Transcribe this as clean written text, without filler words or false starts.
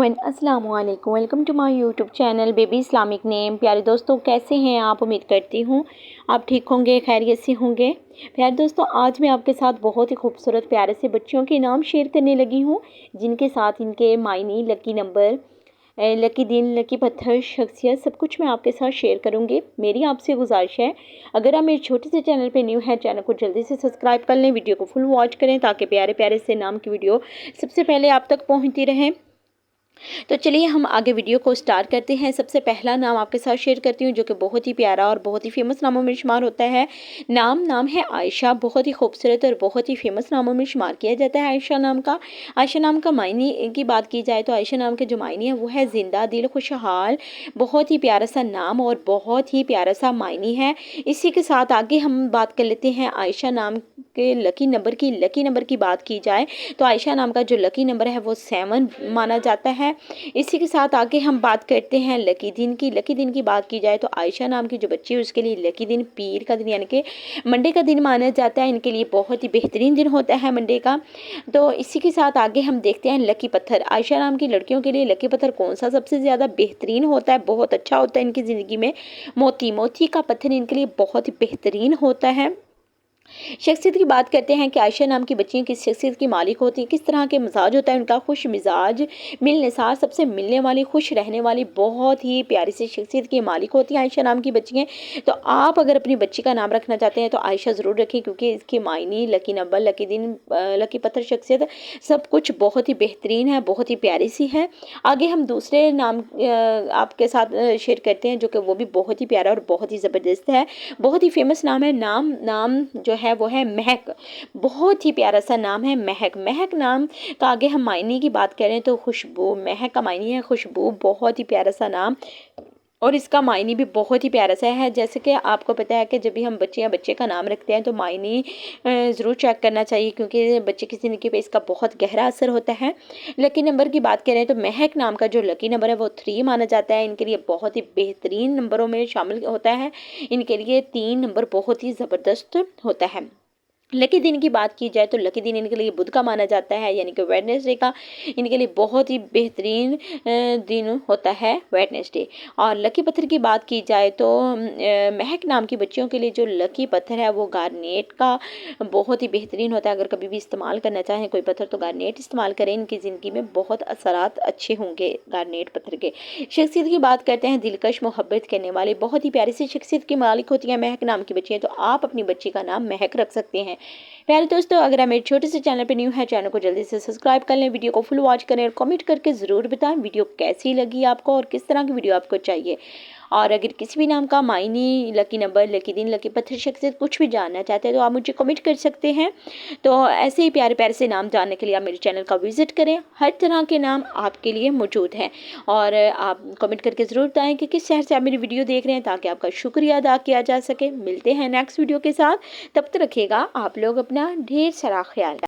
Everyone, अस्सलाम वालेकुम। Welcome to my YouTube channel baby Islamic name. प्यारे दोस्तों, कैसे हैं आप? उम्मीद करती हूँ आप ठीक होंगे, खैरियत से होंगे। प्यारे दोस्तों, आज मैं आपके साथ बहुत ही खूबसूरत प्यारे से बच्चियों के नाम शेयर करने लगी हूँ, जिनके साथ इनके मायने, लकी नंबर, लकी दिन, लकी पत्थर, शख्सियत, सब कुछ मैं आपके साथ शेयर करूंगी। मेरी आपसे गुजारिश है, अगर आप मेरे छोटे से चैनल पे न्यू हैं, चैनल को जल्दी से सब्सक्राइब कर लें, वीडियो को फुल वॉच करें ताकि प्यारे प्यारे से नाम की वीडियो सबसे पहले आप तक पहुंचती रहे। तो चलिए हम आगे वीडियो को स्टार्ट करते हैं। सबसे पहला नाम आपके साथ शेयर करती हूँ, जो कि बहुत ही प्यारा और बहुत ही फेमस नामों में शुमार होता है। नाम है आयशा। बहुत ही खूबसूरत और बहुत ही फेमस नामों में शुमार किया जाता है आयशा नाम का। आयशा नाम का मायने की बात की जाए तो आयशा नाम के जो मायने हैं वो है जिंदा दिल, खुशहाल। बहुत ही प्यारा सा नाम और बहुत ही प्यारा सा मायने है। इसी के साथ आगे हम बात कर लेते हैं आयशा नाम के लकी नंबर की। लकी नंबर की बात की जाए तो आयशा नाम का जो लकी नंबर है वो 7 माना जाता है। इसी के साथ आगे हम बात करते हैं लकी दिन की। लकी दिन की बात की जाए तो आयशा नाम की जो बच्ची है उसके लिए लकी दिन पीर का दिन यानी कि मंडे का दिन माना जाता है। इनके लिए बहुत ही बेहतरीन दिन होता है मंडे का। तो इसी के साथ आगे हम देखते हैं लकी पत्थर। आयशा नाम की लड़कियों के लिए लकी पत्थर कौन सा सबसे ज़्यादा बेहतरीन होता है, बहुत अच्छा होता है इनकी ज़िंदगी में? मोती का पत्थर इनके लिए बहुत ही बेहतरीन होता है। शख्सियत की बात करते हैं कि आयशा नाम की बच्चियाँ किस शख्सियत की मालिक होती हैं, किस तरह के मिजाज होता है उनका? खुश मिजाज, मिलनसार, सबसे मिलने वाली, खुश रहने वाली, बहुत ही प्यारी सी शख्सियत की मालिक होती हैं आयशा नाम की बच्चियाँ। तो आप अगर अपनी बच्ची का नाम रखना चाहते हैं तो आयशा ज़रूर रखें, क्योंकि इसके मायने, लकी नंबर, लकी दिन, लकी पत्थर, शख्सियत, सब कुछ बहुत ही बेहतरीन है, बहुत ही प्यारी सी है। आगे हम दूसरे नाम आपके साथ शेयर करते हैं, जो कि वो भी बहुत ही प्यारा और बहुत ही ज़बरदस्त है, बहुत ही फेमस नाम है। नाम जो है वो है महक। बहुत ही प्यारा सा नाम है महक। महक नाम का आगे हम मायने की बात करें तो खुशबू। महक का मायने है खुशबू। बहुत ही प्यारा सा नाम और इसका मायने भी बहुत ही प्यारा सा है। जैसे कि आपको पता है कि जब भी हम बच्चे या बच्चे का नाम रखते हैं तो मायने ज़रूर चेक करना चाहिए, क्योंकि बच्चे की ज़िंदगी पे इसका बहुत गहरा असर होता है। लकी नंबर की बात करें तो महक नाम का जो लकी नंबर है वो 3 माना जाता है। इनके लिए बहुत ही बेहतरीन नंबरों में शामिल होता है। इनके लिए 3 नंबर बहुत ही ज़बरदस्त होता है। लकी दिन की बात की जाए तो लकी दिन इनके लिए बुध का माना जाता है, यानी कि वेडनेसडे का। इनके लिए बहुत ही बेहतरीन दिन होता है वेडनेसडे। और लकी पत्थर की बात की जाए तो महक नाम की बच्चियों के लिए जो लकी पत्थर है वो गार्नेट का बहुत ही बेहतरीन होता है। अगर कभी भी इस्तेमाल करना चाहें कोई पत्थर तो गार्नेट इस्तेमाल करें, इनकी ज़िंदगी में बहुत असरात अच्छे होंगे गार्नेट पत्थर के। शख्सियत की बात करते हैं, दिलकश, मोहब्बत करने वाली, बहुत ही प्यारी सी शख्सियत की मालिक होती है महक नाम की बच्चियाँ। तो आप अपनी बच्ची का नाम महक रख सकते हैं। प्यारे दोस्तों, अगर आप मेरे छोटे से चैनल पे न्यू है, चैनल को जल्दी से सब्सक्राइब कर लें, वीडियो को फुल वॉच करें और कमेंट करके ज़रूर बताएं वीडियो कैसी लगी आपको और किस तरह की वीडियो आपको चाहिए। और अगर किसी भी नाम का मायने, लकी नंबर, लकी दिन, लकी पत्थर, शख्सियत कुछ भी जानना चाहते हैं तो आप मुझे कमेंट कर सकते हैं। तो ऐसे ही प्यारे प्यारे से नाम जानने के लिए आप मेरे चैनल का विजिट करें। हर तरह के नाम आपके लिए मौजूद हैं और आप कमेंट करके ज़रूर बताएं कि किस शहर से आप मेरी वीडियो देख रहे हैं, ताकि आपका शुक्रिया अदा किया जा सके। मिलते हैं नेक्स्ट वीडियो के साथ, तब तक रखिएगा आप लोग अपना ढेर सारा ख्याल।